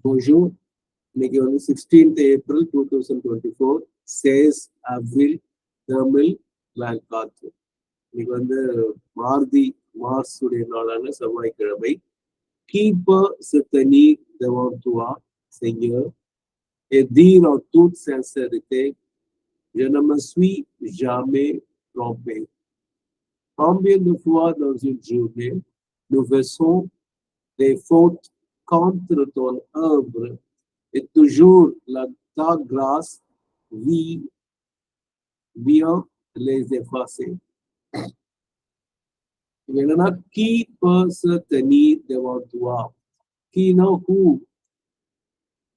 Bonjour. இன்னைக்கு வந்து 16th April 2024 chase Avril Tamil லால்காத்து. இன்னைக்கு வந்து மார்ஸ் உடைய நாளான செவ்வாய்க்கிழமை. Keeper se tenir devant toi, Seigneur, et dire en toute sincérité, je ne me suis jamais trompé. Combien de fois dans une journée nous faisons des fautes contre ton œuvre et toujours ta grâce vient les effacer. என்னன்னா கீ பர்ஸ் tenir devant toi. Keyனா who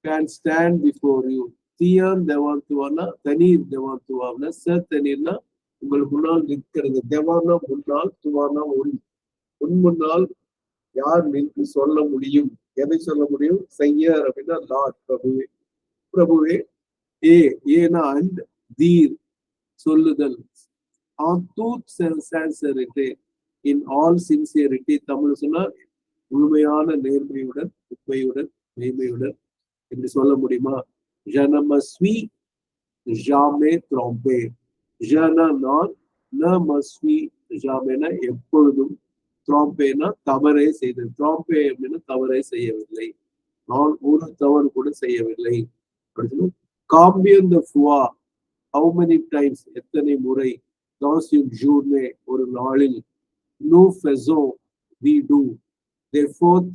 can stand before you. Tiyan devant tuana, tenir devant tuana, se tenirனா உங்களுக்கு முன்னால் நிற்கிறது. தேவானா முன்னால், துவானா உன் முன்னால் யார் நின்று சொல்ல முடியும்? எதை சொல்ல முடியும்? செய்யர் அப்படின்னா லார்ட், பிரபுவே. பிரபுவே ஏனா அண்ட் தீர் சொல்லுதல். En toute sincérité, in all sincerity, Tamil சொன்னா முழுமையான நேர்மையுடன், உண்மையுடன், மெய்மையுடன் என்று சொல்ல முடியுமா? Je ne me suis jamais trompé. Je நான், ne me suis jamais எப்பொழுதும், trompéனா தவறே செய்தது. trompé அப்படின்னா தவறே செய்யவில்லை, நான் ஒரு தவறு கூட செய்யவில்லை. Combien de fois, how many times, எத்தனை முறை, dans une journée ஒரு நாளில், nous faisons, we do, they faute,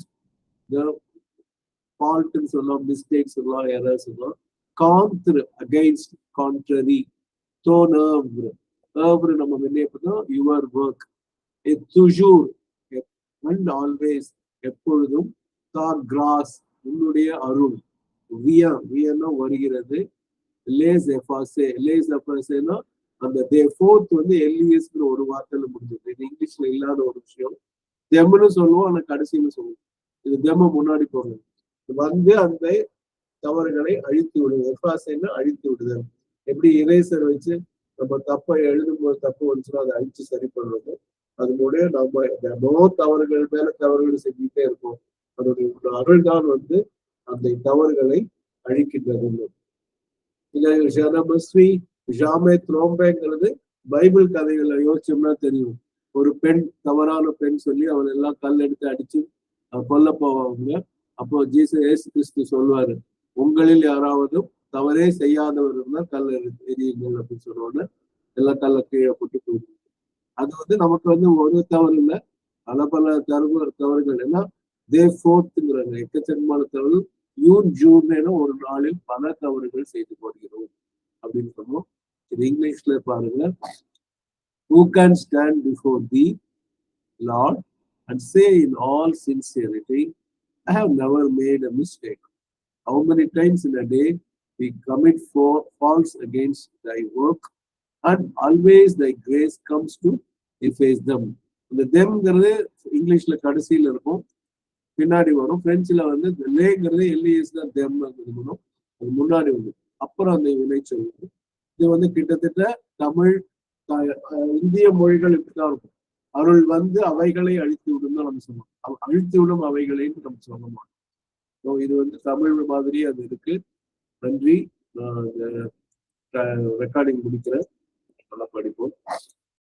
the fault சொல்லலாம், மிஸ்டேக் சொல்லலாம், எரர் சொல்லலாம். contre, against, contrary, ton œuvre, œuvre நம்ம முன்னே பார்த்தோம், your work, et toujours, and always, எப்பொழுதும், ta grâce, உன்னுடைய அருள், வியன்னா வருகிறது, les effacer அந்த they fourth வந்து எல்இஎஸ்ங்கிற ஒரு வார்த்தையில முடிஞ்சது. இது இங்கிலீஷ்ல இல்லாத ஒரு விஷயம். தெம்னு சொல்லுவோம், ஆனா கடைசின்னு சொல்லுவோம். இது தெம்ம முன்னாடி போகணும். வந்து அந்த தவறுகளை அழித்து விடுதல். எஃபாசைன்னா அழித்து விடுதல். எப்படி இரேசர் வச்சு நம்ம தப்பை எழுதும்போது தப்பு வந்துச்சுன்னா அதை அழிச்சு சரி பண்றது, அது மூலிய நம்ம தவறுகள் மேல தவறுகள் செஞ்சுட்டே இருக்கோம். அதோடைய அருள் தான் வந்து அந்த தவறுகளை அழிக்கின்றது. ஜாமே த்ரோம்பேங்கிறது பைபிள் கதைகளை யோசிச்சோம்னா தெரியும். ஒரு பெண், தவறான பெண் சொல்லி அவன் எல்லாம் கல் எடுத்து அடிச்சு கொல்ல போவாங்க. அப்போ ஏசு கிறிஸ்து சொல்லுவாரு, உங்களில் யாராவது தவறே செய்யாதவர் இருந்தால் கல் எரியுங்கள் அப்படின்னு சொல்லுவாங்க. எல்லாம் கல்ல கீழே போட்டு போயிடும். அது வந்து நமக்கு வந்து ஒரு தவறு இல்லை, பல தவறுகள். ஏன்னா தே ஃபோர்த்துங்கிறாங்க, எக்கச்சக்கமான தவறு. ஜூன் ஒரு நாளில் பல தவறுகள் செய்து போடுகிறோம் அப்படின்னு சொன்னோம். இது இங்கிலீஷ்ல பாருங்க. Who can stand before thee, Lord, and say in all sincerity, I have never made a mistake. How many times in a day we commit faults against thy work, and always thy grace comes to efface them. இந்த தெம்ங்கிறது இங்கிலீஷ்ல கடைசியில இருக்கும், பின்னாடி வரும். பிரெஞ்சுல வந்து லேங்கிறது எல்இஎஸ் தான் them இருக்கணும், அது முன்னாடி வந்து அப்புறம் அந்த வினை சொல்லுது. இது வந்து கிட்டத்தட்ட தமிழ் இந்திய மொழிகள் இப்படிதான் இருக்கும். அருள் வந்து அவைகளை அழித்து விடும் தான் நம்ம சொல்லுவோம். அழித்து விடும் அவைகளைன்னு நம்ம சொல்ல மாட்டோம். இது வந்து தமிழ் மாதிரி அது இருக்கு. நன்றி. ரெக்கார்டிங் முடிக்கிறேன். நல்லா படிப்போம்.